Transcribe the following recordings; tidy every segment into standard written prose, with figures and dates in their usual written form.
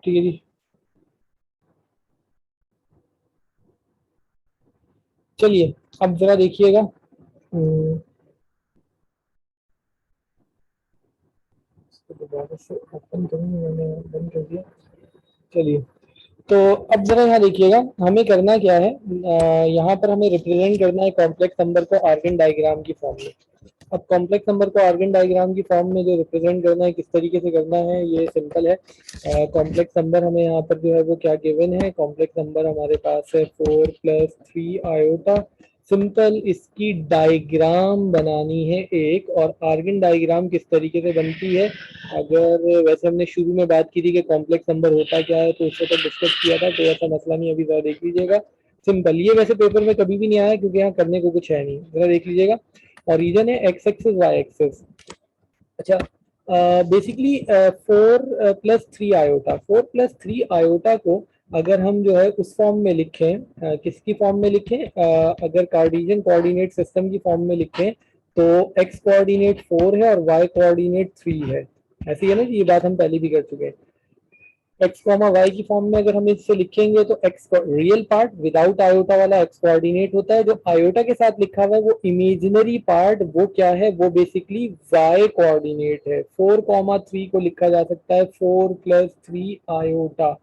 ठीक है जी, चलिए अब जरा देखिएगा। इसको दोबारा से ओपन करूँगा, मैंने बंद कर दिया। चलिए, तो अब जरा यहाँ देखिएगा, हमें करना क्या है। यहाँ पर हमें रिप्रेजेंट करना है कॉम्प्लेक्स नंबर को आर्गन डायग्राम की फॉर्म में। अब कॉम्प्लेक्स नंबर को आर्गन डायग्राम की फॉर्म में जो रिप्रेजेंट करना है, किस तरीके से करना है, ये सिंपल है। कॉम्प्लेक्स नंबर हमें यहाँ पर जो है वो क्या गिवन है, कॉम्प्लेक्स नंबर हमारे पास है 4+3 आयोटा। सिंपल इसकी डायग्राम बनानी है एक, और आर्गन डायग्राम किस तरीके से बनती है, अगर वैसे हमने शुरू में बात की थी कि कॉम्प्लेक्स नंबर होता क्या है, तो उससे तो डिस्कस किया था, तो ऐसा मसला नहीं, अभी जरा देख लीजिएगा। सिंपल, ये वैसे पेपर में कभी भी नहीं आया क्योंकि यहाँ करने को कुछ है नहीं, जरा देख लीजिएगा। ओरिजिन है एक्स एक्सिस वाई एक्सिस। अच्छा, बेसिकली 4+3 आयोटा, 4+3 आयोटा को अगर हम जो है उस फॉर्म में लिखें, किसकी फॉर्म में लिखें, अगर कार्टेशियन कोऑर्डिनेट सिस्टम की फॉर्म में लिखें, तो एक्स कोऑर्डिनेट 4 है और वाई कोऑर्डिनेट 3 है। ऐसी है ना जी, ये बात हम पहले भी कर चुके हैं। एक्स कॉमा वाई की फॉर्म में अगर हम इससे लिखेंगे तो x real part without iota वाला एक्स कोऑर्डिनेट होता है, जो आयोटा के साथ लिखा हुआ है वो इमेजिनरी पार्ट, वो क्या है, वो बेसिकली वाई कोऑर्डिनेट है। 4,3 को लिखा जा सकता है 4+3 आयोटा।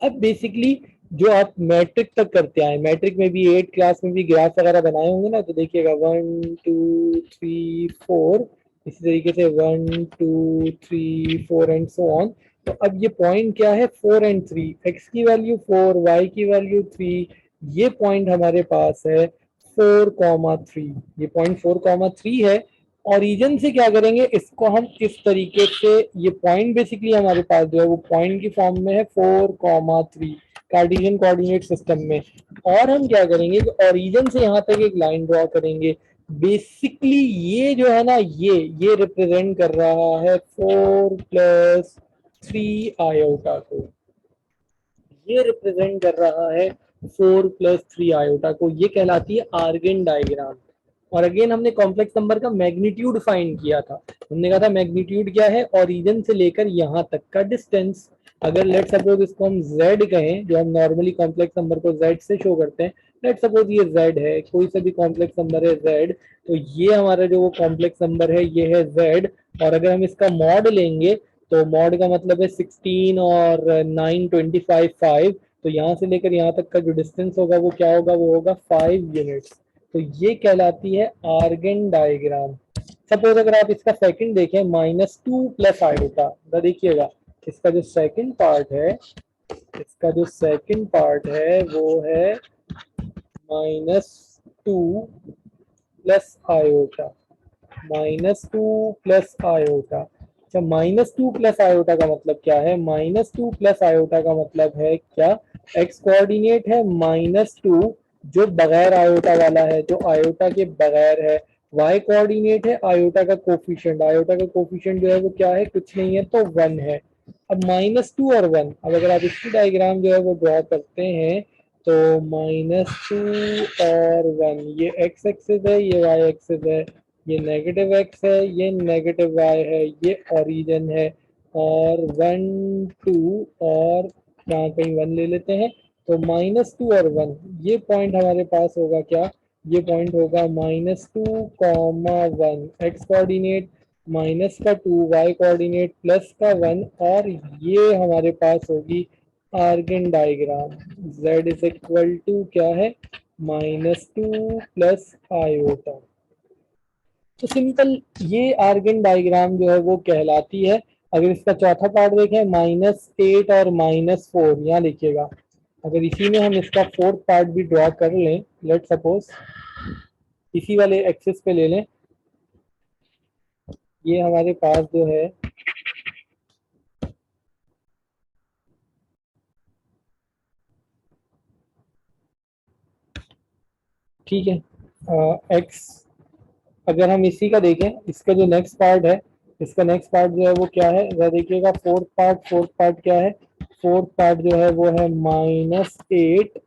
अब बेसिकली जो आप मैट्रिक तक करते आए, मैट्रिक में भी 8 क्लास में भी ग्राफ वगैरह बनाए होंगे ना, तो देखिएगा 1 2 3 4, इसी तरीके से 1 2 3 4 एंड सो ऑन। तो अब ये पॉइंट क्या है, 4 और 3, एक्स की वैल्यू 4, वाई की वैल्यू 3, ये पॉइंट हमारे पास है 4,3। ये पॉइंट 4,3 है। ओरिजिन से क्या करेंगे, इसको हम इस तरीके से, ये पॉइंट बेसिकली हमारे पास जो है वो पॉइंट की फॉर्म में है 4,3 कार्टेशियन कोऑर्डिनेट सिस्टम में। और हम क्या करेंगे कि ओरिजिन से यहाँ तक एक लाइन ड्रॉ करेंगे। बेसिकली ये जो है ना, ये रिप्रेजेंट कर रहा है 4+3 आयोटा को, ये रिप्रेजेंट कर रहा है 4+3 आयोटा को, ये कहलाती है आर्गन डायग्राम। और अगेन हमने कॉम्प्लेक्स नंबर का मैग्नीट्यूड फाइंड किया था। हमने कहा था मैग्नीट्यूड क्या है, ओरिजिन से लेकर यहाँ तक का डिस्टेंस। अगर लेट सपोज इसको हम z कहें, जो हम नॉर्मली कॉम्प्लेक्स नंबर को z से शो करते हैं, लेट सपोज ये z है, कोई सा भी कॉम्प्लेक्स नंबर है z, तो ये हमारा जो वो कॉम्प्लेक्स नंबर है ये है z। और अगर हम इसका मॉड लेंगे, तो मॉड का मतलब है 16 और 9 25 5, तो यहाँ से लेकर यहाँ तक का जो डिस्टेंस होगा वो क्या होगा, वो होगा 5 यूनिट्स। तो ये कहलाती है आर्गन डायग्राम। सपोज अगर आप इसका सेकंड देखें, -2+आयोटा, देखिएगा इसका जो सेकंड पार्ट है, इसका जो सेकंड पार्ट है वो है -2+आयोटा, -2+आयोटा। अच्छा, -2+आयोटा का मतलब क्या है, -2+आयोटा का मतलब है क्या, एक्स कोऑर्डिनेट है -2, जो बगैर आयोटा वाला है, जो आयोटा के बगैर है। वाई कोऑर्डिनेट है आयोटा का कोफिशिएंट, आयोटा का कोफिशिएंट जो है वो क्या है, कुछ नहीं है, तो 1 है। अब -2 और 1, अब अगर आप इसकी डायग्राम जो है वो ड्रॉ करते हैं, तो -2 और 1, ये एक्स एक्सिस है, ये वाई एक्सिस है, ये नेगेटिव एक्स है, ये नेगेटिव वाई है, ये ओरिजिन है। और 1 2 और यहाँ कहीं 1 ले लेते हैं, तो -2 और 1, ये पॉइंट हमारे पास होगा क्या, ये पॉइंट होगा -2,1, एक्स कोऑर्डिनेट -2, वाई कोऑर्डिनेट +1, और ये हमारे पास होगी Argand diagram. z is equal to क्या है, -2+आयोटा। तो सिंपल ये आर्गन डायग्राम जो है वो कहलाती है। अगर इसका चौथा पार्ट देखें, -8 और -4, यहाँ देखिएगा, अगर इसी में हम इसका फोर्थ पार्ट भी ड्रॉ कर लें, लेट सपोज इसी वाले एक्सिस पे ले लें, ये हमारे पास जो है, ठीक है, एक्स, अगर हम इसी का देखें, इसका जो नेक्स्ट पार्ट है, इसका नेक्स्ट पार्ट जो है वो क्या है, वह देखिएगा फोर्थ पार्ट, फोर्थ पार्ट क्या है, फोर्थ पार्ट जो है वो है -8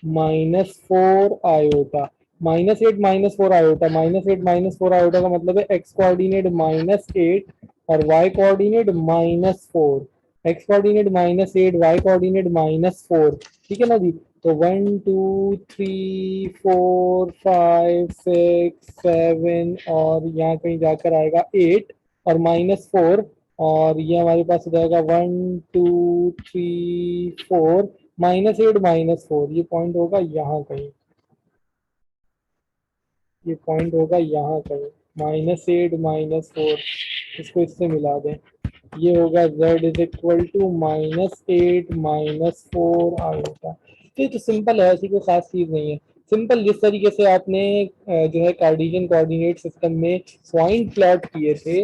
-4 आयोटा, -8 -4 आयोटा, -8 -4 आयोटा का मतलब है एक्स कोऑर्डिनेट -8 और y coordinate -4। X coordinate -8, y coordinate -4, ठीक है ना जी। तो 1 2 3 4 5 6 7 और यहाँ कहीं जाकर आएगा 8 और -4, और ये हमारे पास हो जाएगा 1 2 3 4, -8 -4, ये पॉइंट होगा यहाँ कहीं, ये पॉइंट होगा यहाँ कहीं, -8 -4, इसको इससे मिला दें, ये होगा z is equal to -8 -4 iota. तो ये तो सिंपल है, ऐसी कोई खास चीज नहीं है। सिंपल जिस तरीके से आपने जो है कार्टेशियन कोऑर्डिनेट सिस्टम में पॉइंट प्लॉट किए थे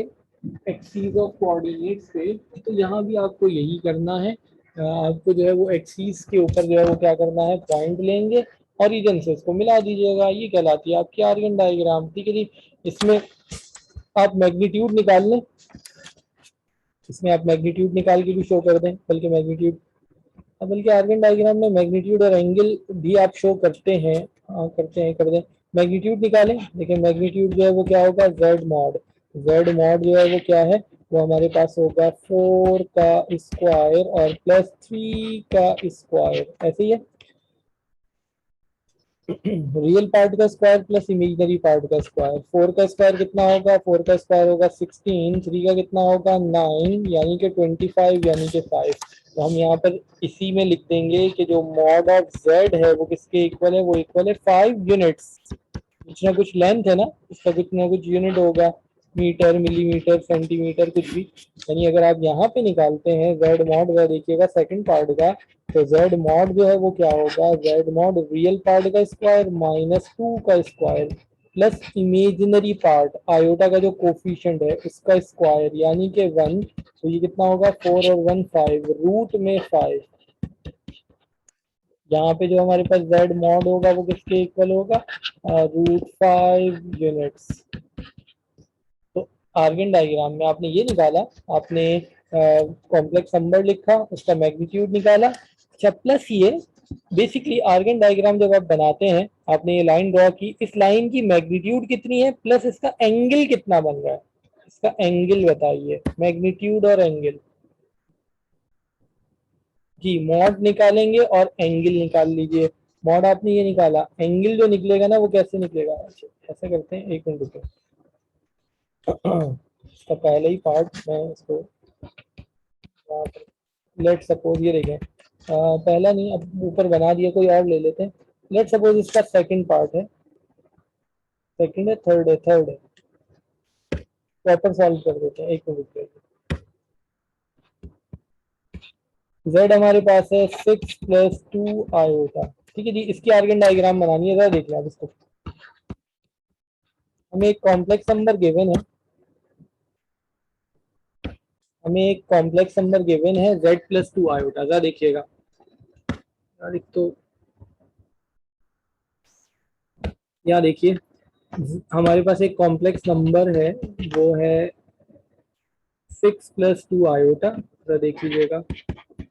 एक्सीज ऑफ कोऑर्डिनेट से, तो यहाँ भी आपको यही करना है। आपको जो है वो एक्सीस के ऊपर जो है वो क्या करना है, पॉइंट लेंगे, ओरिजिन से इसको मिला दीजिएगा, ये कहलाती है आपकी आर्गन डायग्राम, ठीक है जी। इसमें आप मैग्नीट्यूड निकाल लें, इसमें आप मैग्नीट्यूड निकाल के भी शो कर दें, बल्कि मैग्नीट्यूड, बल्कि आर्गन डायग्राम में मैग्नीट्यूड और एंगल भी आप शो करते हैं, हाँ करते हैं, कर दें। मैग्नीट्यूड निकालें, देखिए मैग्नीट्यूड जो है वो क्या होगा, जेड मॉड, जेड मॉड जो है वो क्या है, वो हमारे पास होगा 4 का स्क्वायर और +3 का स्क्वायर, ऐसे ही है। रियल पार्ट का स्क्वायर प्लस इमेजिनरी पार्ट का स्क्वायर, 4 का स्क्वायर कितना होगा, 4 का स्क्वायर होगा 16, 3 का कितना होगा 9, यानी कि 25, यानी कि 5। तो हम यहाँ पर इसी में लिख देंगे कि जो मॉड ऑफ जेड है वो किसके इक्वल है, वो इक्वल है 5 यूनिट्स, कुछ ना कुछ लेंथ है ना, इसका कुछ ना कुछ यूनिट होगा, मीटर मिलीमीटर सेंटीमीटर कुछ भी। यानी अगर आप यहाँ पे निकालते हैं जेड मॉड, वह देखिएगा सेकंड पार्ट का, तो जेड मॉड जो है वो क्या होगा, जेड मॉड रियल पार्ट का स्क्वायर -2 का square plus imaginary part iota का जो कोफिशिएंट है उसका स्क्वायर, यानी कि 1। तो ये कितना होगा, 4 और 1 5, रूट में 5। यहाँ पे जो हमारे पास जेड मॉड होगा वो किसके इक्वल होगा, √5 यूनिट्स। तो आर्गन डायग्राम में आपने ये निकाला, आपने कॉम्प्लेक्स नंबर लिखा, उसका मैग्नीट्यूड निकाला, अच्छा प्लस ये बेसिकली आर्गन डायग्राम जब आप बनाते हैं, आपने ये लाइन ड्रॉ की, इस लाइन की मैग्नीट्यूड कितनी है प्लस इसका एंगल कितना बन रहा है, इसका एंगल बताइए, मैग्नीट्यूड और एंगल। जी मॉड निकालेंगे और एंगल निकाल लीजिए। मॉड आपने ये निकाला, एंगल जो निकलेगा ना वो कैसे निकलेगा, अच्छा, ऐसा करते हैं, एक मिनट रुको। इसका पहले ही पार्ट मैं इसको लेट सपोज ये देखें, पहला नहीं, अब ऊपर बना दिया, कोई और ले लेते हैं। लेट सपोज इसका सेकंड पार्ट है, सेकंड है, थर्ड है, थर्ड है, प्रॉपर सॉल्व कर देते हैं, एक मिनट। जेड हमारे पास है 6 + 2 आयोटा, ठीक है जी। इसकी आर्गन डायग्राम बनानी है, जरा देख लें इसको। हमें एक कॉम्प्लेक्स नंबर गिवन है, हमें एक कॉम्प्लेक्स नंबर गिवन है z + 2 आयोटा, जरा देखिएगा यार, एक तो यहाँ देखिए, हमारे पास एक कॉम्प्लेक्स नंबर है, वो है 6 + 2 आयोटा, जरा देख लीजिएगा,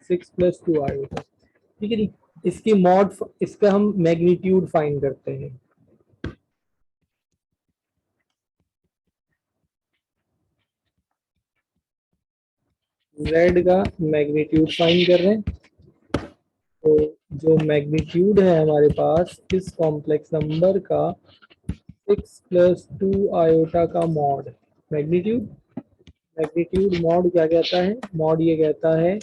6 + 2 आयोटा, ठीक है जी। इसकी मॉड, इसका हम मैग्नीट्यूड फाइंड करते हैं, z का मैग्नीट्यूड फाइंड कर रहे हैं। तो जो मैग्नीट्यूड है हमारे पास इस कॉम्प्लेक्स नंबर का 6 + 2 आयोटा का मॉड, मैग्नीट्यूड, मैग्नीट्यूड मॉड क्या कहता है, मॉड ये कहता है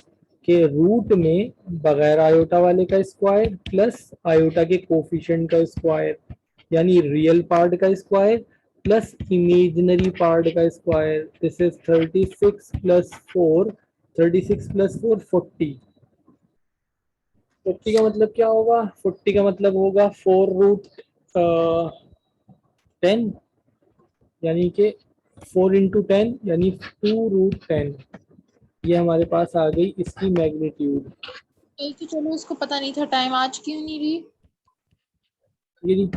कि रूट में बगैर आयोटा वाले का स्क्वायर प्लस आयोटा के कोफिशिएंट का स्क्वायर, यानी रियल पार्ट का स्क्वायर प्लस इमेजिनरी पार्ट का स्क्वायर। This is 36 + 4, 36 + 4 40। 40 का मतलब क्या होगा, 40 का मतलब होगा 4√10, यानी कि 4 × 10 यानी 2√10। ये हमारे पास आ गई इसकी मैग्नीट्यूड। एक ही, चलो उसको पता नहीं था टाइम, आज क्यों नहीं ली।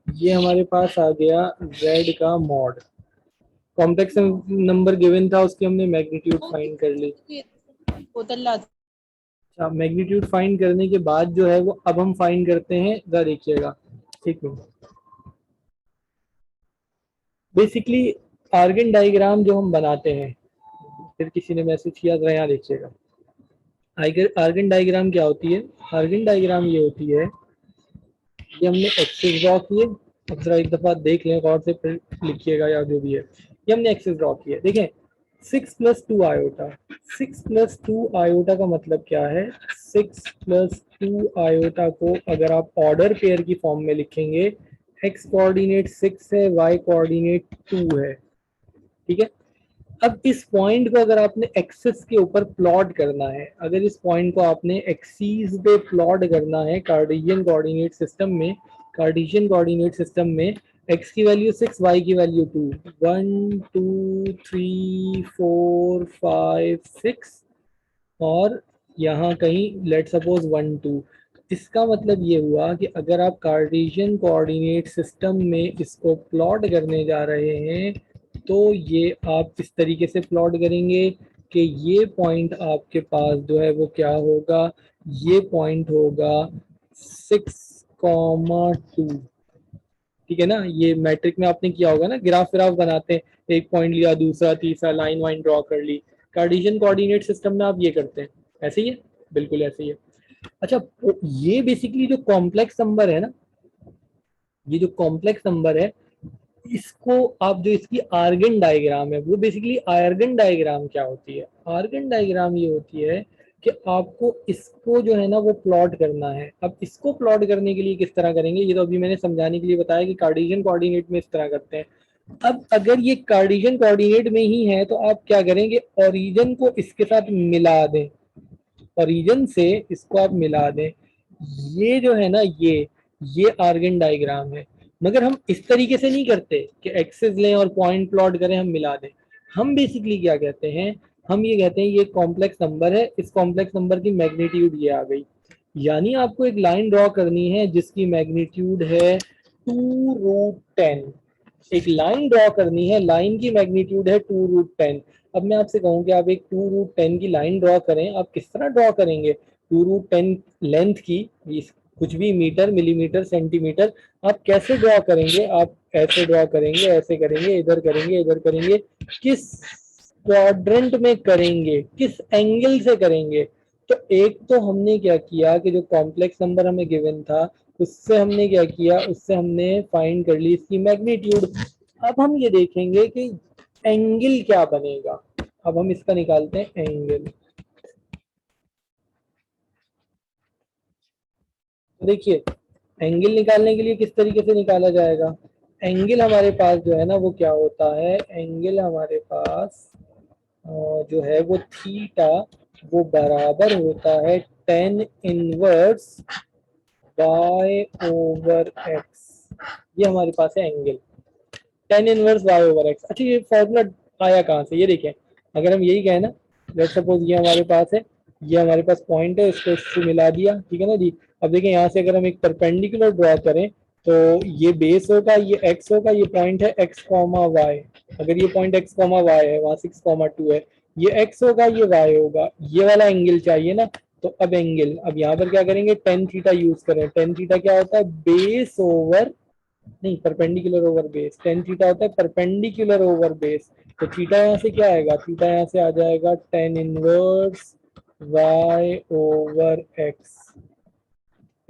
ये हमारे पास आ गया z का मॉड, कॉम्प्लेक्स नंबर गिवन था, उसकी हमने मैग्नीट्यूड फाइंड कर ली। बोतल ला। अच्छा, मैग्नीट्यूड फाइंड करने के बाद जो है वो अब हम फाइंड करते हैं, जरा देखिएगा, एक मिनट। बेसिकली आर्गन डायग्राम जो हम बनाते हैं, फिर किसी ने मैसेज किया, जरा यहाँ देखिएगा, आर्गन डायग्राम क्या होती है? आर्गन डायग्राम ये होती है, ये हमने एक्सिस ड्रॉ किए। अब जरा एक दफा देख लें और से फिर लिखिएगा या जो भी है। ये हमने एक्सिस ड्रॉ किया, देखें 6 + 2 आयोटा। 6 + 2 आयोटा का मतलब क्या है? 6 + 2 आयोटा को अगर आप ऑर्डर पेयर की फॉर्म में लिखेंगे, एक्स कोऑर्डिनेट 6 है, वाई कोऑर्डिनेट 2 है, ठीक है। अब इस पॉइंट को अगर आपने एक्सिस के ऊपर प्लॉट करना है, अगर इस पॉइंट को आपने एक्सीस पे प्लॉट करना है कार्टेशियन कोऑर्डिनेट सिस्टम में, कार्टेशियन कोऑर्डिनेट सिस्टम में एक्स की वैल्यू 6, वाई की वैल्यू 2, 1 2 3 4 5 6 और यहाँ कहीं लेट सपोज 1 2। इसका मतलब ये हुआ कि अगर आप कार्टेशियन कोऑर्डिनेट सिस्टम में इसको प्लॉट करने जा रहे हैं तो ये आप इस तरीके से प्लॉट करेंगे कि ये पॉइंट आपके पास जो है वो क्या होगा, ये पॉइंट होगा 6,2। ठीक है ना, ये मैट्रिक में आपने किया होगा ना, ग्राफ व्राफ बनाते हैं, एक पॉइंट लिया, दूसरा तीसरा लाइन वाइन ड्रॉ कर ली। कार्टेशियन कोऑर्डिनेट सिस्टम में आप ये करते हैं, ऐसे ही है, बिल्कुल ऐसे ही है। अच्छा, ये बेसिकली जो कॉम्प्लेक्स नंबर है ना, ये जो कॉम्प्लेक्स नंबर है, इसको आप जो इसकी आर्गन डायग्राम है, वो बेसिकली आर्गन डायग्राम क्या होती है? आर्गन डायग्राम ये होती है कि आपको इसको जो है ना वो प्लॉट करना है। अब इसको प्लॉट करने के लिए किस तरह करेंगे, ये तो अभी मैंने समझाने के लिए बताया कि कार्टेशियन कोऑर्डिनेट में इस तरह करते हैं। अब अगर ये कार्टेशियन कोऑर्डिनेट में ही है तो आप क्या करेंगे, ओरिजिन को इसके साथ मिला दें, ओरिजिन से इसको आप मिला दें। ये जो है ना, ये आर्गन डायग्राम है। मगर हम इस तरीके से नहीं करते कि एक्सेस लें और पॉइंट प्लॉट करें, हम मिला दें। हम बेसिकली क्या कहते हैं, हम ये कहते हैं ये कॉम्प्लेक्स नंबर है, इस कॉम्प्लेक्स नंबर की मैग्नीट्यूड ये आ गई। यानी आपको एक लाइन ड्रॉ करनी है जिसकी मैग्नीट्यूड है 2√10। एक लाइन ड्रॉ करनी है, लाइन की मैग्नीट्यूड है 2√10। अब मैं आपसे कहूँ कि आप एक 2√10 की लाइन ड्रॉ करें, आप किस तरह ड्रॉ करेंगे? 2√10 लेंथ की, कुछ भी मीटर मिलीमीटर सेंटीमीटर, आप कैसे ड्रॉ करेंगे? आप ऐसे ड्रॉ करेंगे, ऐसे करेंगे, इधर करेंगे, इधर करेंगे। किस क्वाड्रेंट में करेंगे, किस एंगल से करेंगे? तो एक तो हमने क्या किया कि जो कॉम्प्लेक्स नंबर हमें गिवन था उससे हमने क्या किया, उससे हमने फाइंड कर ली इसकी मैग्नीट्यूड। अब हम ये देखेंगे कि एंगल क्या बनेगा। अब हम इसका निकालते हैं एंगल। देखिए, एंगल निकालने के लिए किस तरीके से निकाला जाएगा? एंगल हमारे पास जो है ना वो क्या होता है, एंगल हमारे पास जो है वो थीटा, वो बराबर होता है tan−1 y/x। ये हमारे पास है एंगल, tan−1 y/x। अच्छा, ये फॉर्मूला आया कहाँ से? ये देखिए, अगर हम यही कहें ना, लेट सपोज ये हमारे पास है, ये हमारे पास पॉइंट है, इसको इससे मिला दिया, ठीक है ना जी। अब देखिए यहाँ से अगर हम एक परपेंडिकुलर ड्रॉ करें तो ये बेस होगा, ये एक्स होगा, ये पॉइंट है एक्स कॉमा वाई। अगर ये पॉइंट एक्स कॉमा वाई है, वहाँ 6,2 है, ये एक्स होगा, ये वाई होगा, ये वाला एंगल चाहिए ना। तो अब एंगल, अब यहाँ पर क्या करेंगे, टेन थीटा यूज करें। टेन थीटा क्या होता है? बेस ओवर, नहीं, perpendicular over base. Tan theta होता है परपेंडिकुलर ओवर बेस। तो थीटा यहाँ से क्या आएगा, थीटा यहाँ से आ जाएगा tan−1 y/x,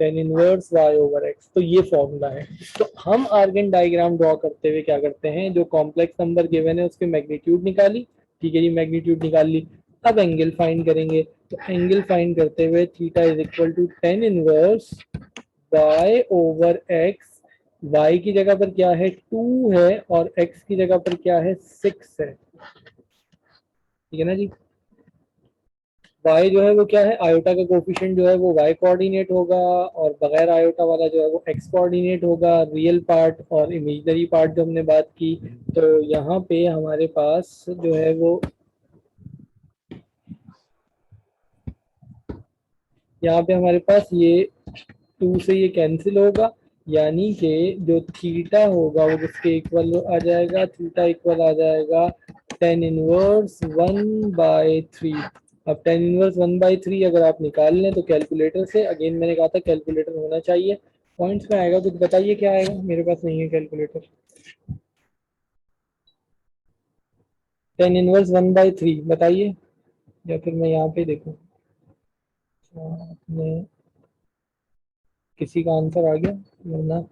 tan−1 y/x। तो ये फॉर्मूला है। तो हम आर्गन डायग्राम ड्रॉ करते हुए क्या करते हैं, जो कॉम्प्लेक्स नंबर गिवन है उसकी मैग्नीट्यूड निकाली, ठीक है जी, मैग्नीट्यूड निकाल ली। अब एंगल फाइंड करेंगे, तो एंगल फाइंड करते हुए theta is equal to tan−1 y/x। y की जगह पर क्या है, 2 है, और x की जगह पर क्या है, 6 है, ठीक है ना जी। y जो है वो क्या है, आयोटा का कोफिशिएंट जो है वो y कोऑर्डिनेट होगा, और बगैर आयोटा वाला जो है वो x कोऑर्डिनेट होगा, रियल पार्ट और इमेजिनरी पार्ट जो हमने बात की। तो यहाँ पे हमारे पास जो है वो, यहाँ पे हमारे पास ये 2 से ये कैंसिल होगा, यानी कि जो थीटा होगा वो किसके इक्वल आ जाएगा, थीटा इक्वल आ जाएगा tan−1 1/3। अब tan−1 1/3 अगर आप निकाल लें तो कैलकुलेटर से, अगेन मैंने कहा था कैलकुलेटर होना चाहिए। पॉइंट्स में आएगा, कुछ बताइए क्या आएगा, मेरे पास नहीं है कैलकुलेटर। tan−1 1/3 बताइए, या फिर मैं यहाँ पे देखूँ। आपने किसी का आंसर आ गया वरना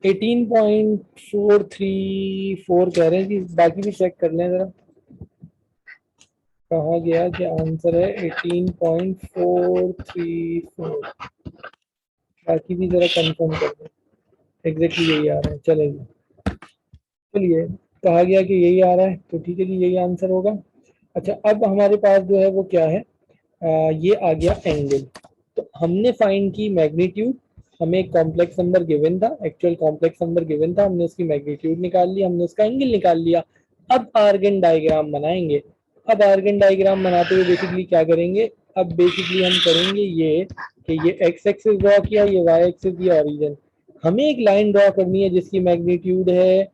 18.434 कह रहे हैं जी, बाकी भी चेक कर लें जरा। कहा गया कि आंसर है 18.434, बाकी भी जरा कंफर्म कर दें। एग्जैक्टली यही आ रहा है, चलेगा। चलिए, कहा गया कि यही आ रहा है तो ठीक है जी, यही आंसर होगा। अच्छा, अब हमारे पास जो है वो क्या है, ये आ गया एंगल। तो हमने फाइंड की मैग्नीट्यूड, हमें एक कॉम्प्लेक्स नंबर गिवन था, एक्चुअल कॉम्प्लेक्स नंबर गिवन था, हमने उसकी मैग्नीट्यूड निकाल लिया, हमने उसका एंगल निकाल लिया। अब आर्गन डायग्राम बनाएंगे। अब आर्गन डायग्राम बनाते हुए बेसिकली क्या करेंगे, अब बेसिकली हम करेंगे ये कि ये एक्स एक्सिस ड्रॉ किया, ये वाई एक्सिस दिया, ओरिजिन। हमें एक लाइन ड्रॉ करनी है जिसकी मैग्नीट्यूड है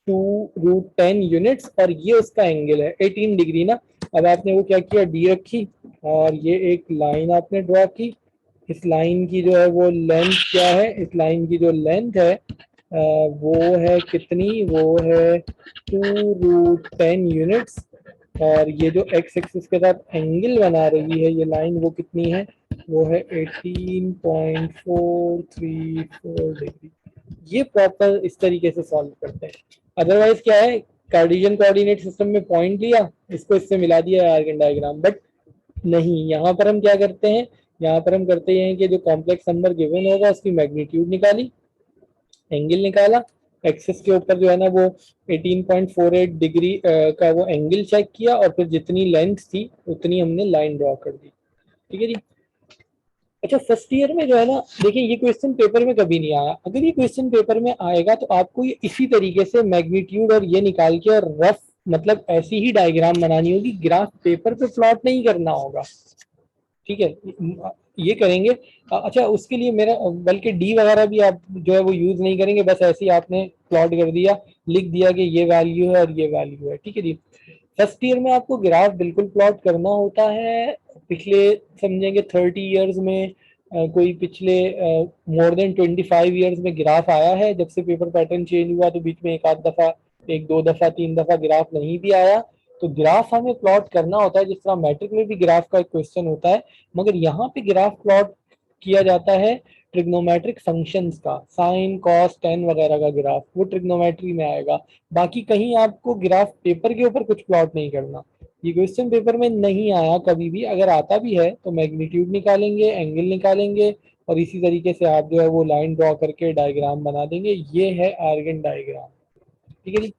2√10 यूनिट्स और ये उसका एंगल है 18 डिग्री ना। अब आपने वो क्या किया, डी रखी और ये एक लाइन आपने ड्रॉ की। इस लाइन की जो है वो लेंथ क्या है, इस लाइन की जो लेंथ है वो है कितनी, वो है 2√10 यूनिट्स। और ये जो एक्स एक्सिस के साथ एंगल बना रही है ये लाइन, वो कितनी है, वो है 18.434 डिग्री। ये प्रॉपर इस तरीके से सॉल्व करते हैं। अदरवाइज क्या है, कार्टेशियन कोऑर्डिनेट सिस्टम में पॉइंट लिया, इसको इससे मिला दिया आर्गन डायग्राम, बट नहीं, यहाँ पर हम क्या करते हैं, यहाँ पर हम करते हैं कि जो कॉम्प्लेक्स नंबर गिवन होगा उसकी मैग्नीट्यूड निकाली, एंगल निकाला, एक्सिस के ऊपर जो है ना वो 18.48 डिग्री का वो एंगल चेक किया और फिर जितनी लेंथ थी उतनी हमने लाइन ड्रॉ कर दी। ठीक है जी। अच्छा, फर्स्ट ईयर में जो है ना, देखिए ये क्वेश्चन पेपर में कभी नहीं आया, अगर ये क्वेश्चन पेपर में आएगा तो आपको ये इसी तरीके से मैग्नीट्यूड और ये निकाल के और रफ मतलब ऐसी ही डायग्राम बनानी होगी, ग्राफ पेपर पे प्लॉट नहीं करना होगा। ठीक है, ये करेंगे। अच्छा, उसके लिए मेरा बल्कि डी वगैरह भी आप जो है वो यूज नहीं करेंगे, बस ऐसे ही आपने प्लॉट कर दिया, लिख दिया कि ये वैल्यू है और ये वैल्यू है। ठीक है जी। फर्स्ट ईयर में आपको ग्राफ बिल्कुल प्लॉट करना होता है। पिछले समझेंगे 30 ईयर्स में कोई पिछले मोर देन 25 ईयर्स में ग्राफ आया है, जब से पेपर पैटर्न चेंज हुआ तो बीच में एक आध दफा, एक दो दफा, तीन दफा ग्राफ नहीं भी आया। तो ग्राफ हमें प्लॉट करना होता है, जिस तरह मैट्रिक में भी ग्राफ का एक क्वेश्चन होता है, मगर यहाँ पे ग्राफ प्लॉट किया जाता है ट्रिग्नोमेट्रिक फंक्शंस का, साइन कॉस टेन वगैरह का ग्राफ, वो ट्रिग्नोमेट्री में आएगा। बाकी कहीं आपको ग्राफ पेपर के ऊपर कुछ प्लॉट नहीं करना। ये क्वेश्चन पेपर में नहीं आया कभी भी, अगर आता भी है तो मैग्नीट्यूड निकालेंगे, एंगल निकालेंगे और इसी तरीके से आप जो है वो लाइन ड्रॉ करके डायग्राम बना देंगे। ये है आर्गन डायग्राम। ठीक है जी।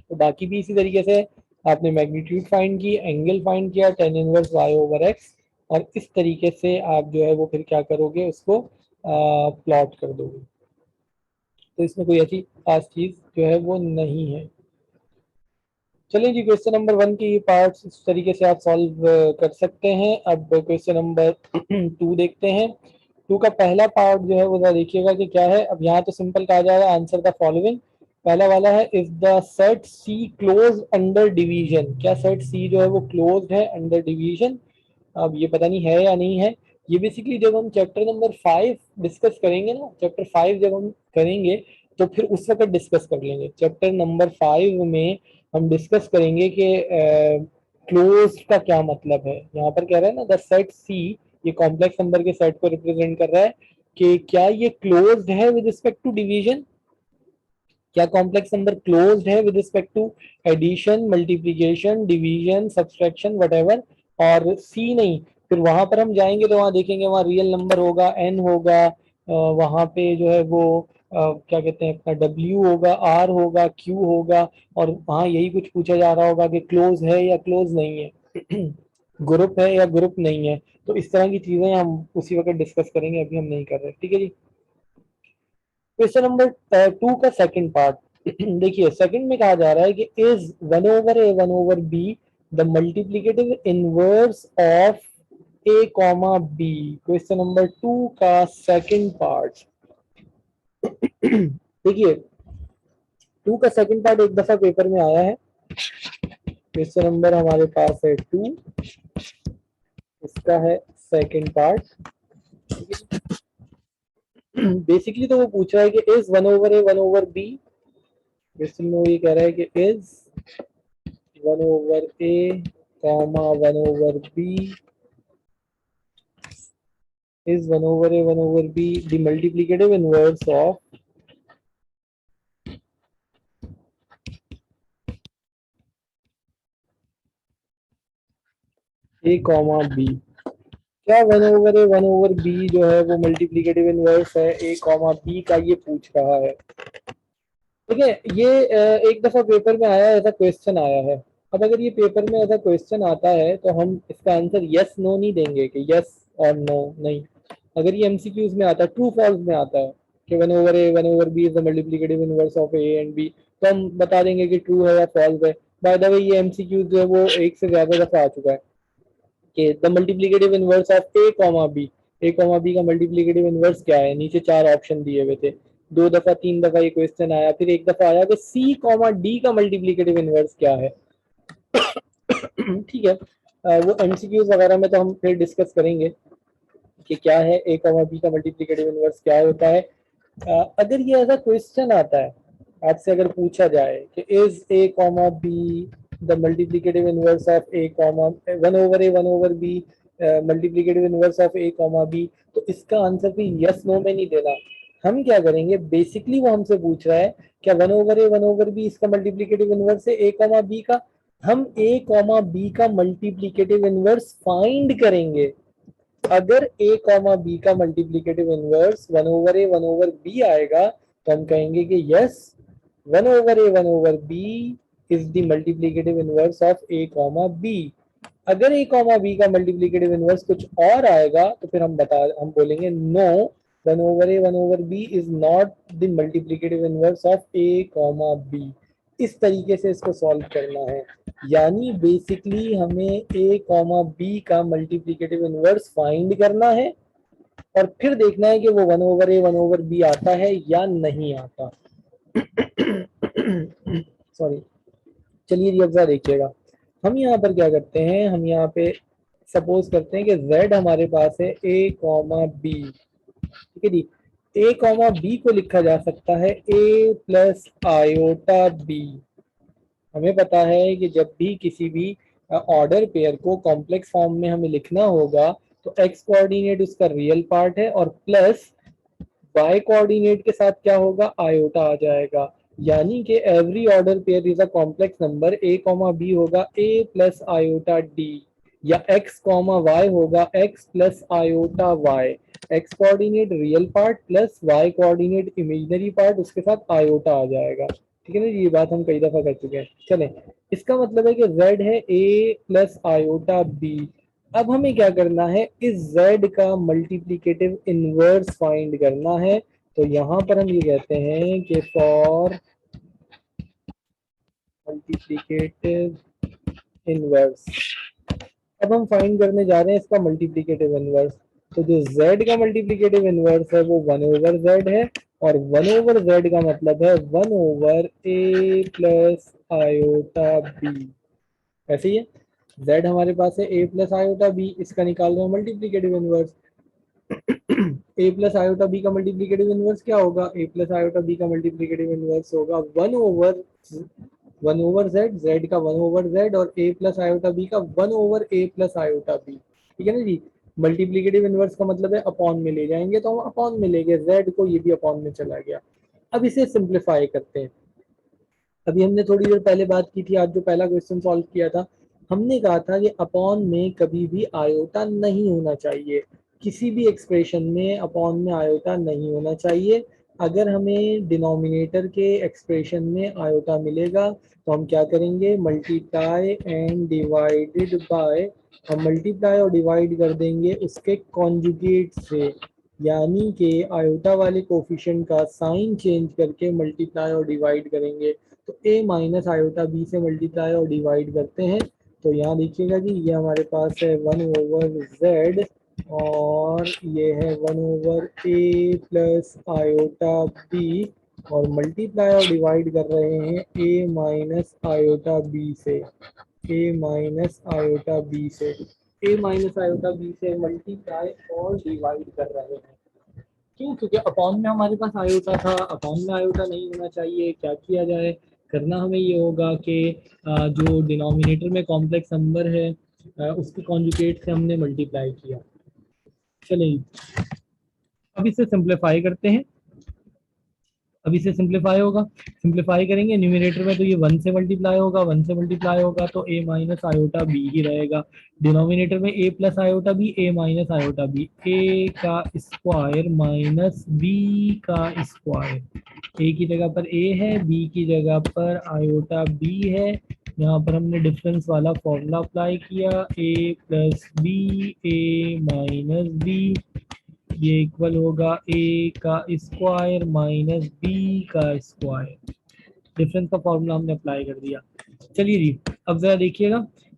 तो बाकी भी इसी तरीके से आपने मैग्नीट्यूड फाइंड की, एंगल फाइंड किया, tan inverse y over x, और इस तरीके से आप जो है वो फिर क्या करोगे, उसको प्लॉट कर दोगे। तो इसमें कोई ऐसी खास चीज जो है वो नहीं है। चलिए जी, क्वेश्चन नंबर 1 के ये पार्ट्स इस तरीके से आप सॉल्व कर सकते हैं। अब क्वेश्चन नंबर 2 देखते हैं। 2 का पहला पार्ट जो है वो जरा देखिएगा कि क्या है। अब यहाँ तो सिंपल कहा जाएगा, आंसर द फॉलोइंग। पहला वाला है, is the set C close under division. क्या सेट सी जो है वो क्लोज्ड है अंडर डिवीजन? अब ये पता नहीं है या नहीं है। ये बेसिकली जब हम चैप्टर नंबर 5 डिस्कस करेंगे ना, चैप्टर 5 जब हम करेंगे तो फिर उस वक्त डिस्कस कर लेंगे। चैप्टर नंबर 5 में हम डिस्कस करेंगे कि क्लोज का क्या मतलब है। यहाँ पर कह रहा है ना, द सेट सी, ये कॉम्प्लेक्स नंबर के सेट को रिप्रेजेंट कर रहा है कि क्या ये क्लोज्ड है विद रिस्पेक्ट टू डिवीजन, क्या कॉम्प्लेक्स नंबर क्लोज्ड है with respect to addition, multiplication, division, subtraction, whatever. और सी नहीं, फिर वहां पर हम जाएंगे तो वहां देखेंगे वहां रियल नंबर होगा, एन होगा, वहां पे जो है वो क्या कहते हैं अपना डब्ल्यू होगा, आर होगा, क्यू होगा, और वहां यही कुछ पूछा जा रहा होगा कि क्लोज है या क्लोज नहीं है, ग्रुप है या ग्रुप नहीं है। तो इस तरह की चीजें हम उसी वक्त डिस्कस करेंगे, अभी हम नहीं कर रहे। ठीक है जी। क्वेश्चन नंबर 2 का सेकंड पार्ट देखिए, सेकंड में कहा जा रहा है कि is 1/a 1/b the multiplicative inverse of a comma b। Question number 2 का सेकंड पार्ट देखिए, 2 का सेकंड पार्ट एक दफा पेपर में आया है। क्वेश्चन नंबर हमारे पास है 2, इसका है सेकंड पार्ट। बेसिकली तो वो पूछ रहा है कि इज 1/a 1/b, क्वेश्चन में वो ये कह रहा है कि is 1/a comma 1/b is 1 over a 1 over b the multiplicative inverse of a comma b। क्या 1 ओवर ए 1 ओवर बी जो है वो मल्टीप्लिकेटिव इनवर्स है ए कॉमा बी का, ये पूछ रहा है। ठीक है, ये एक दफा पेपर में आया, ऐसा क्वेश्चन आया है। अब अगर ये पेपर में ऐसा क्वेश्चन आता है तो हम इसका आंसर यस नो नहीं देंगे कि यस और नो, नहीं। अगर ये एमसीक्यूज में आता है, ट्रू फॉल्स में आता है कि 1 over a 1 over b is the multiplicative inverse of a and b, तो हम बता देंगे कि ट्रू है या फॉल्स है। बाय द वे ये एमसीक्यूज जो है वो एक से ज्यादा दफा आ चुका है कि the multiplicative inverse of a comma b, a comma b का मल्टीप्लिकेटिव इनवर्स क्या है। नीचे 4 ऑप्शन दिए हुए थे, 2 दफा 3 दफा ये क्वेश्चन आया, फिर एक दफा आया कि सी कॉमा डी का मल्टीप्लिकेटिव इनवर्स क्या है। ठीक है, वो एमसीक्यूज वगैरह में तो हम फिर डिस्कस करेंगे कि क्या है ए कॉमा बी का मल्टीप्लिकेटिव इनवर्स क्या होता है। अगर ये ऐसा क्वेश्चन आता है आपसे, अगर पूछा जाए कि is a comma b the multiplicative inverse of a comma 1 over a 1 over b multiplicative inverse of a comma b, तो इसका आंसर भी यस नो में नहीं देना। हम क्या करेंगे, बेसिकली वो हमसे पूछ रहा है क्या 1 ओवर ए 1 ओवर बी इसका मल्टीप्लिकेटिव इनवर्स है ए कॉमा बी का। हम ए कॉमा बी का मल्टीप्लिकेटिव इनवर्स फाइंड करेंगे। अगर a कॉमा बी का multiplicative inverse 1 over a 1 over b आएगा तो हम कहेंगे कि yes 1 over a 1 over b is the multiplicative inverse of a comma b. अगर a कॉमा बी का मल्टीप्लिकेटिव इनवर्स कुछ और आएगा तो फिर हम बोलेंगे no 1 over a 1 over b is not the multiplicative inverse of a comma b. इस तरीके से इसको सॉल्व करना है। यानी बेसिकली हमें a कॉमा बी का मल्टीप्लिकेटिव इनवर्स फाइंड करना है और फिर देखना है कि वो 1 ओवर ए 1 ओवर बी आता है या नहीं आता। सॉरी, चलिए जी, अब जरा देखिएगा। हम यहाँ पर क्या करते हैं, हम यहाँ पे सपोज करते हैं कि z हमारे पास है a कॉमा बी। ठीक है जी, a कॉमा बी को लिखा जा सकता है a प्लस आयोटा बी। हमें पता है कि जब भी किसी भी ऑर्डर पेयर को कॉम्प्लेक्स फॉर्म में हमें लिखना होगा तो एक्स कोऑर्डिनेट उसका रियल पार्ट है और प्लस वाई कोऑर्डिनेट के साथ क्या होगा, आयोटा आ जाएगा। यानी कि every order pair is a complex number, a comma b होगा ए प्लस आयोटा डी, या एक्स कॉमा वाई होगा x plus iota y. X coordinate real part plus y coordinate imaginary part, उसके साथ iota आ जाएगा। ठीक है ना, ये बात हम कई दफा कर चुके हैं। चलें, इसका मतलब है कि z है a प्लस आयोटा b। अब हमें क्या करना है, इस z का मल्टीप्लिकेटिव इनवर्स फाइंड करना है। तो यहाँ पर हम ये कहते हैं कि फॉर मल्टीप्लिकेटिव इनवर्स, अब हम फाइंड करने जा रहे हैं इसका मल्टीप्लिकेटिव इनवर्स। तो जो z का मल्टीप्लिकेटिव इनवर्स है वो 1 ओवर z है, और 1 ओवर z का मतलब है 1 over a plus iota b। ऐसे ही है, z हमारे पास है a प्लस आयोटा b, इसका निकाल रहे हैं multiplicative inverse. a plus iota b का मल्टीप्लिकेटिव इनवर्स क्या होगा, a प्लस आयोटा b का मल्टीप्लिकेटिव इनवर्स होगा 1 ओवर z का 1 ओवर z, और a प्लस आयोटा b का 1 over a plus iota b। ठीक है ना जी, मल्टीप्लिकेटिव इनवर्स का मतलब है अपॉन में ले जाएंगे, तो हम अपॉन में ले गए z को, ये भी अपॉन में चला गया। अब इसे सिंप्लीफाई करते हैं। अभी हमने थोड़ी देर पहले बात की थी, आज जो पहला क्वेश्चन सॉल्व किया था, हमने कहा था कि अपॉन में कभी भी आयोटा नहीं होना चाहिए, किसी भी एक्सप्रेशन में अपॉन में आयोटा नहीं होना चाहिए। अगर हमें डिनोमिनेटर के एक्सप्रेशन में आयोटा मिलेगा तो हम क्या करेंगे, मल्टीप्लाई एंड डिवाइडेड बाय, हम मल्टीप्लाई और डिवाइड कर देंगे उसके कॉन्जुगेट से। यानी कि आयोटा वाले कोफिशिएंट का साइन चेंज करके मल्टीप्लाई और डिवाइड करेंगे। तो a माइनस आयोटा b से मल्टीप्लाई और डिवाइड करते हैं। तो यहाँ देखिएगा कि ये हमारे पास है 1 ओवर z, और ये है 1 over a plus iota b, और मल्टीप्लाई और डिवाइड कर रहे हैं a माइनस आयोटा b से, a माइनस आयोटा b से, a माइनस आयोटा b से मल्टीप्लाई और डिवाइड कर रहे हैं। क्यों, क्योंकि अपॉन में हमारे पास आयोटा था, अपॉन में आयोटा नहीं होना चाहिए। क्या किया जाए, करना हमें ये होगा कि जो डिनोमिनेटर में कॉम्प्लेक्स नंबर है उसके कॉन्जुगेट से हमने मल्टीप्लाई किया। चलिए अब इसे सिंप्लीफाई करते हैं। अब इसे सिंप्लीफाई होगा, सिंप्लीफाई करेंगे न्यूमरेटर में तो ये 1 से मल्टीप्लाई होगा, 1 से मल्टीप्लाई होगा तो a माइनस आयोटा बी ही रहेगा। डिनोमिनेटर में a plus iota b, a minus iota b, a का स्क्वायर माइनस b का स्क्वायर। a की जगह पर a है, b की जगह पर आयोटा b है। यहाँ पर हमने डिफरेंस वाला फॉर्मूला अप्लाई किया, a plus b, a minus b, ये इक्वल होगा a का स्क्वायर माइनस b का स्क्वायर। डिफरेंस का फॉर्मूला हमने अप्लाई कर दिया। चलिए जी अब जरा देखिएगा,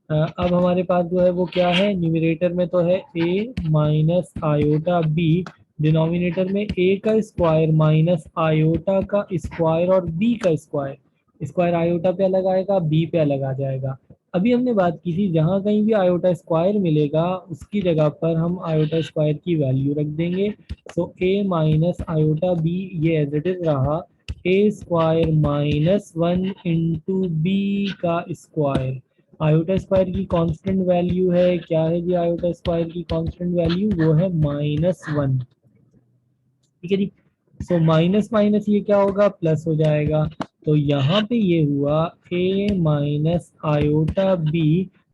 अब हमारे पास जो है वो क्या है, न्यूमरेटर में तो है a minus iota b, denominator में a का स्क्वायर माइनस आयोटा का स्क्वायर और b का स्क्वायर। स्क्वायर आयोटा पे अलग आएगा, b पे अलग आ जाएगा। अभी हमने बात की थी जहां कहीं भी आयोटा स्क्वायर मिलेगा उसकी जगह पर हम आयोटा स्क्वायर की वैल्यू रख देंगे। So a minus iota b ये एज इट इज रहा a square minus 1 into b का स्क्वायर। आयोटा स्क्वायर की कांस्टेंट वैल्यू है, क्या है जी आयोटा स्क्वायर की कांस्टेंट वैल्यू, वो है -1। ठीक है जी। सो माइनस माइनस ये क्या होगा, प्लस हो जाएगा। तो यहाँ पे ये हुआ a minus iota b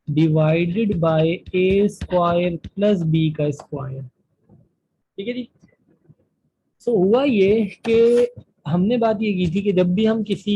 divided by a square plus b का स्क्वायर। ठीक है जी। सो हुआ ये कि हमने बात ये की थी कि जब भी हम किसी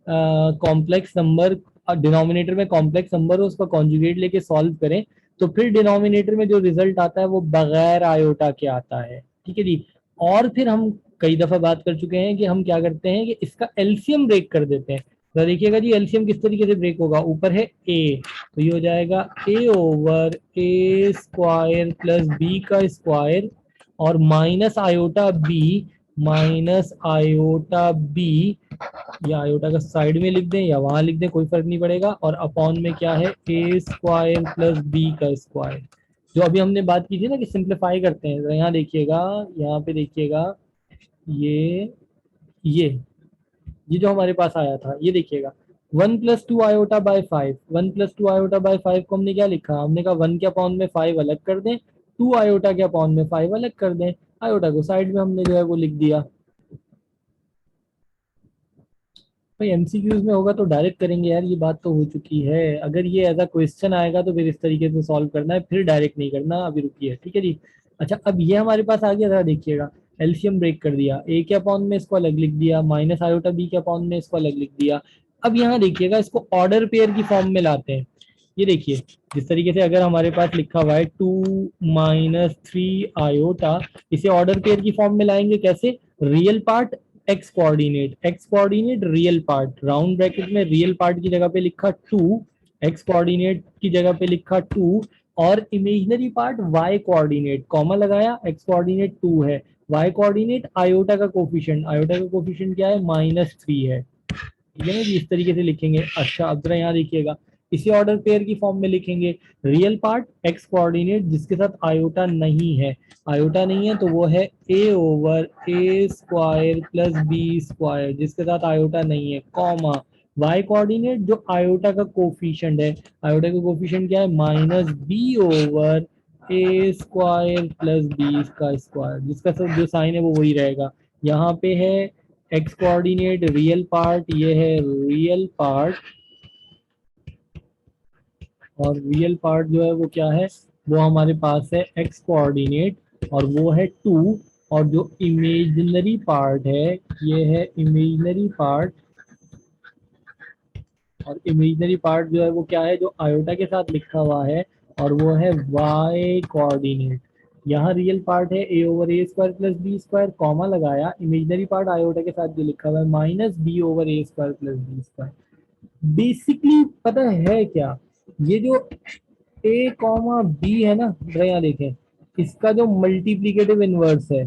कॉम्प्लेक्स नंबर, डिनोमिनेटर में कॉम्प्लेक्स नंबर हो उसका कॉन्जुगेट लेके सॉल्व करें तो फिर डिनोमिनेटर में जो रिजल्ट आता है वो बगैर आयोटा के आता है। ठीक है जी। और फिर हम कई दफा बात कर चुके हैं कि हम क्या करते हैं कि इसका एलसीएम ब्रेक कर देते हैं। तो देखिएगा जी एलसीएम किस तरीके से ब्रेक होगा, ऊपर है a तो ये हो जाएगा a over a square plus b का स्क्वायर और minus iota b, minus iota b, या आयोटा का साइड में लिख दें या वहां लिख दें कोई फर्क नहीं पड़ेगा, और अपॉन में क्या है ए स्क्वायर प्लस बी का स्क्वायर। जो अभी हमने बात की थी ना कि सिंप्लीफाई करते हैं, तो यहाँ देखिएगा, यहाँ पे देखिएगा, ये ये ये जो हमारे पास आया था ये देखिएगा 1 + 2 आयोटा/5, 1 + 2 आयोटा/5 को हमने क्या लिखा, हमने कहा 1 के अपॉन में 5 अलग कर दें, 2 आयोटा के अपॉन में 5 अलग कर दें, आयोटा को साइड में हमने जो है वो लिख दिया। भाई एमसीक्यूज में होगा तो डायरेक्ट करेंगे यार, ये बात तो हो चुकी है। अगर ये एज अ क्वेश्चन आएगा तो फिर इस तरीके से सॉल्व करना है, फिर डायरेक्ट नहीं करना। अभी रुकिए, ठीक है जी। अच्छा अब ये हमारे पास आ गया था, देखिएगा एलसीएम ब्रेक कर दिया, ए के अपॉन में इसको अलग लिख दिया, माइनस आयोटा बी के अपॉन में इसको अलग लिख दिया। अब यहाँ देखिएगा इसको ऑर्डर पेयर की फॉर्म में लाते हैं। ये देखिए जिस तरीके से अगर हमारे पास लिखा हुआ है 2 - 3 आयोटा, इसे ऑर्डर पेयर की फॉर्म में लाएंगे कैसे, real part x coordinate, x coordinate real part, round bracket में रियल पार्ट की जगह पे लिखा 2, एक्स कोऑर्डिनेट की जगह पे लिखा 2, और imaginary part y coordinate, comma लगाया, एक्स कोऑर्डिनेट 2 है, वाई कोऑर्डिनेट आयोटा का कोफिशिएंट, आयोटा का कोफिशिएंट क्या है, -3 है। ठीक है ना जी, इस तरीके से लिखेंगे। अच्छा अब जरा यहाँ देखिएगा, इसी ऑर्डर पेयर की फॉर्म में लिखेंगे, रियल पार्ट एक्स कोऑर्डिनेट जिसके साथ आयोटा नहीं है, आयोटा नहीं है तो वो है a over a square plus b square जिसके साथ आयोटा नहीं है, कॉमा y कोऑर्डिनेट जो आयोटा का कोफिशिएंट है, आयोटा का कोफिशिएंट क्या है, -b over a square plus b का स्क्वायर जिसका सब जो साइन है वो वही रहेगा। यहाँ पे है एक्स कोऑर्डिनेट रियल पार्ट, ये है रियल पार्ट, और रियल पार्ट जो है वो क्या है, वो हमारे पास है एक्स कोऑर्डिनेट और वो है 2, और जो इमेजिनरी पार्ट है ये है इमेजिनरी पार्ट, और इमेजिनरी पार्ट जो है वो क्या है, जो आयोटा के साथ लिखा हुआ है, और वो है वाई कोऑर्डिनेट। यहाँ रियल पार्ट है a over a square plus b square, comma लगाया, इमेजिनरी पार्ट आयोटा के साथ जो लिखा हुआ है -b over a square plus b square. Basically पता है क्या, ये जो a कॉमा b है ना, जरा यहाँ देखें, इसका जो मल्टीप्लीकेटिव इनवर्स है,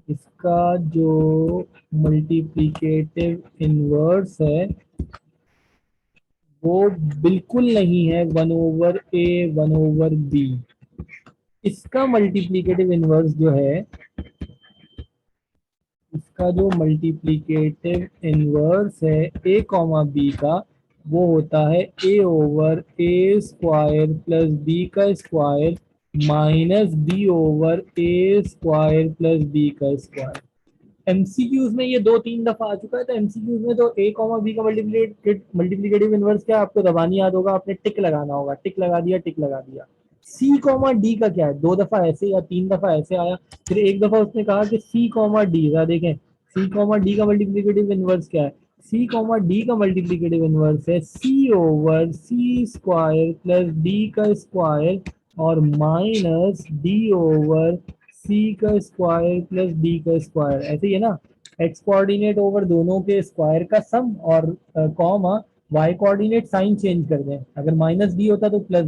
इसका जो मल्टीप्लीकेटिव इनवर्स है वो बिल्कुल नहीं है 1/a 1/b। इसका मल्टीप्लीकेटिव इनवर्स जो है, इसका जो मल्टीप्लीकेटिव इनवर्स है a कॉमा b का, वो होता है a over a square plus b का स्क्वायर माइनस बी ओवर ए स्क्वायर प्लस बी का स्क्वायर। एमसीक्यूज में ये दो तीन दफा आ चुका है, तो एमसीक्यूज में तो ए कॉमा बी का मल्टीप्लिकेटिव इनवर्स क्या है, आपको दबानी याद होगा, आपने टिक लगाना होगा, टिक लगा दिया, टिक लगा दिया। सी कॉमा डी का क्या है, दो दफा ऐसे या तीन दफा ऐसे आया, फिर एक दफा उसने कहा कि सी कॉमा डी का, देखें सी कॉमा डी का मल्टीप्लिकेटिव इनवर्स क्या है, सी कॉमा डी का मल्टीप्लिकेटिव इनवर्स है सी ओवर सी स्क्वायर प्लस डी का स्क्वायर और माइनस डी ओवर सी का स्क्वायर प्लस डी का स्क्वायर, ऐसे ही है ना। एक्स कोऑर्डिनेट ओवर दोनों के स्क्वायर का सम और comma y coordinate sign change कर दें, अगर माइनस डी होता तो प्लस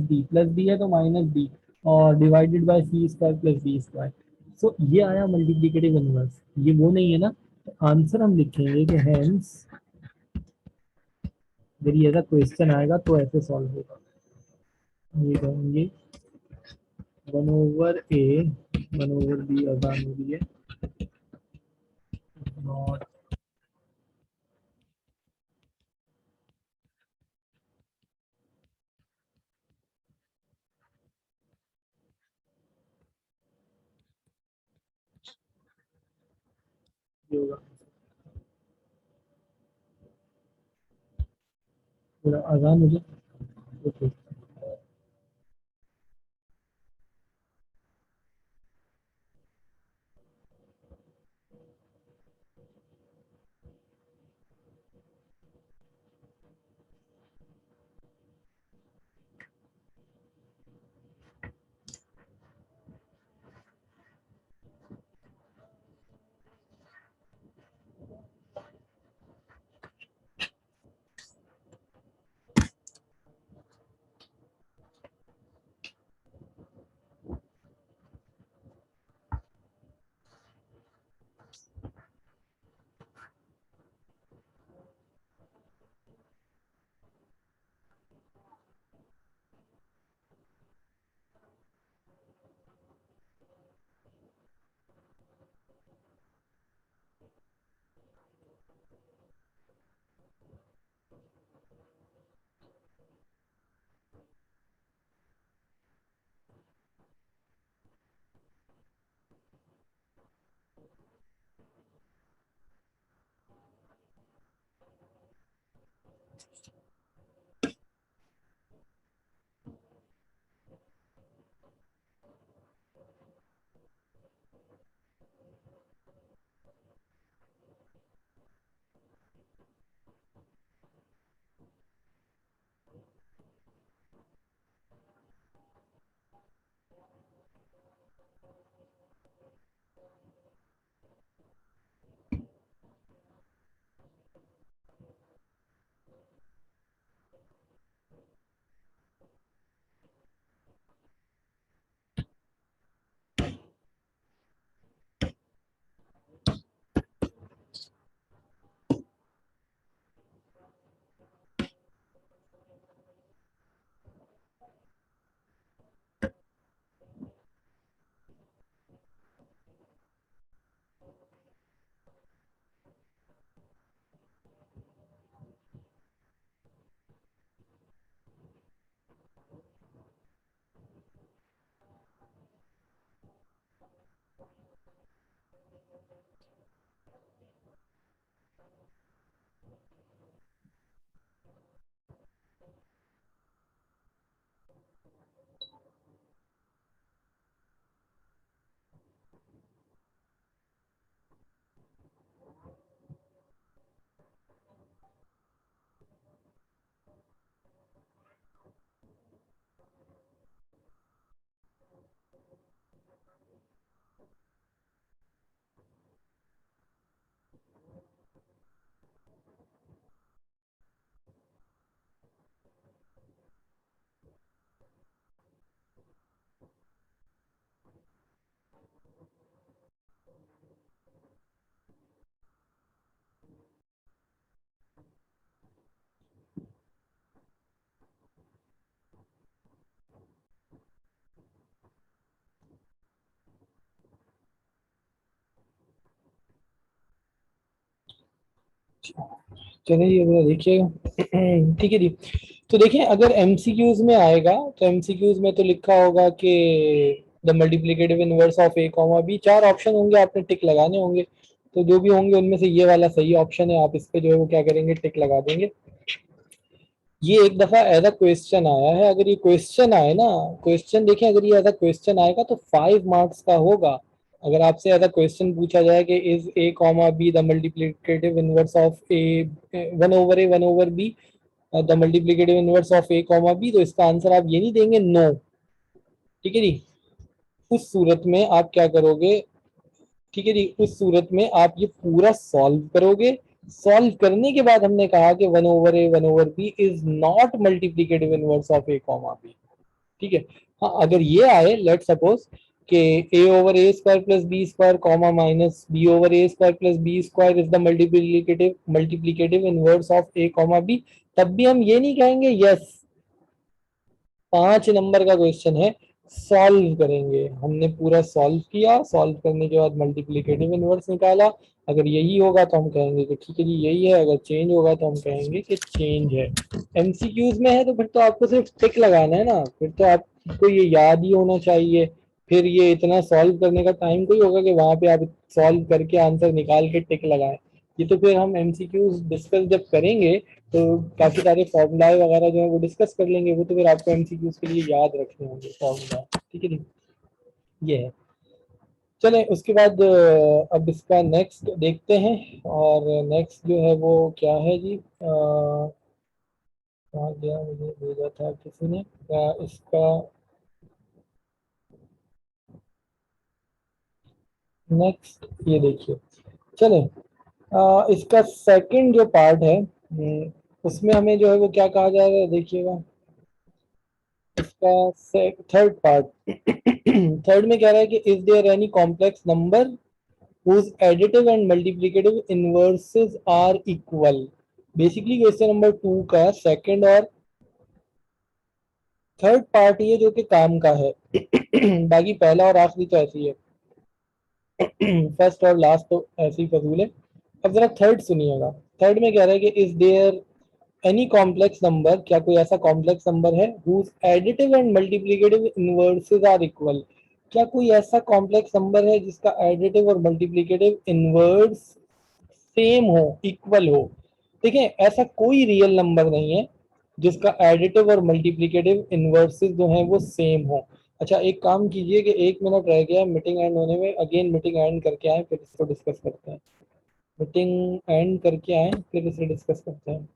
डी है तो माइनस डी, और divided by c square plus d square. So ये आया मल्टीप्लिकेटिव इनवर्स, ये वो नहीं है ना। तो आंसर हम लिखेंगे कि हेंस अगर ये ऐसा क्वेश्चन आएगा तो ऐसे सॉल्व होगा। ये कहेंगे 1/a 1/b आसान हो रही है, नॉट ये होगा, थोड़ा आसान हो जाए। ओके, चलिए ये पूरा देखिएगा। ठीक है जी। तो देखिए अगर एमसीक्यूज में आएगा तो एमसीक्यूज में तो लिखा होगा कि the multiplicative inverse of a comma b, चार ऑप्शन होंगे, आपने टिक लगाने होंगे। तो जो भी होंगे उनमें से ये वाला सही ऑप्शन है, आप इस पे जो है वो क्या करेंगे, टिक लगा देंगे। ये एक दफा एज अ क्वेश्चन आया है, अगर ये क्वेश्चन आए ना, क्वेश्चन देखें अगर ये एज अ क्वेश्चन आएगा तो 5 मार्क्स का होगा। अगर आपसे एज अ क्वेश्चन पूछा जाए कि is a comma b the multiplicative inverse of a, 1/a 1/b the multiplicative inverse of a comma b, तो इसका आंसर आप ये नहीं देंगे नो। ठीक है जी। उस सूरत में आप क्या करोगे, ठीक है जी, उस सूरत में आप ये पूरा सॉल्व करोगे। सॉल्व करने के बाद हमने कहा कि 1/a 1/b is not multiplicative inverse of a comma b. ठीक है। हाँ अगर ये आए, लेट सपोज कि a/a² plus b square comma minus b/a² plus b square is the multiplicative multiplicative inverse of a comma b, तब भी हम ये नहीं कहेंगे यस। 5 नंबर का क्वेश्चन है, सॉल्व करेंगे, हमने पूरा सॉल्व किया, सॉल्व करने के बाद मल्टीप्लिकेटिव इनवर्स निकाला। अगर यही होगा तो हम कहेंगे कि ठीक है जी यही है, अगर चेंज होगा तो हम कहेंगे कि चेंज है। एमसीक्यूज में है तो फिर तो आपको सिर्फ टिक लगाना है ना, फिर तो आपको ये याद ही होना चाहिए। फिर ये इतना सॉल्व करने का टाइम कोई होगा कि वहां पे आप सॉल्व करके आंसर निकाल के टिक लगाएं। ये तो फिर हम एमसीक्यूज डिस्कस जब करेंगे तो काफी सारे फॉर्मूलाए वगैरह जो है वो डिस्कस कर लेंगे, वो तो फिर आपको एमसीक्यूज के लिए याद रखने होंगे फॉर्मूला। ठीक है जी, ये है। चलें उसके बाद अब इसका नेक्स्ट देखते हैं। और नेक्स्ट जो है वो क्या है जी, कहाँ गया, मुझे भेजा था किसी ने इसका नेक्स्ट, ये देखिए। चलें इसका सेकंड जो पार्ट है, उसमें हमें जो है वो क्या कहा जाएगा, देखिएगा इसका थर्ड पार्ट। थर्ड में कह रहा है कि is there any complex number whose additive and multiplicative inverses are equal। Basically question number 2 का सेकंड और थर्ड पार्ट ये जो कि काम का है। बाकी पहला और आखिरी तो ऐसी है, फर्स्ट और लास्ट तो ऐसी फजूल है। अब जरा थर्ड सुनिएगा। थर्ड में कह रहा है कि is there any complex number, क्या कोई ऐसा कॉम्प्लेक्स नंबर है whose additive and multiplicative inverses are equal। क्या कोई ऐसा कॉम्प्लेक्स नंबर है जिसका एडिटिव और मल्टीप्लिकेटिव इनवर्स सेम हो, इक्वल हो। देखिए ऐसा कोई रियल नंबर नहीं है जिसका एडिटिव और मल्टीप्लिकेटिव इनवर्सेस जो हैं वो सेम हो। अच्छा एक काम कीजिए कि 1 मिनट रह गया मीटिंग एंड होने में, अगेन मीटिंग एंड करके आए फिर इसको डिस्कस करते हैं। मीटिंग एंड करके आए फिर इसे डिस्कस करते हैं।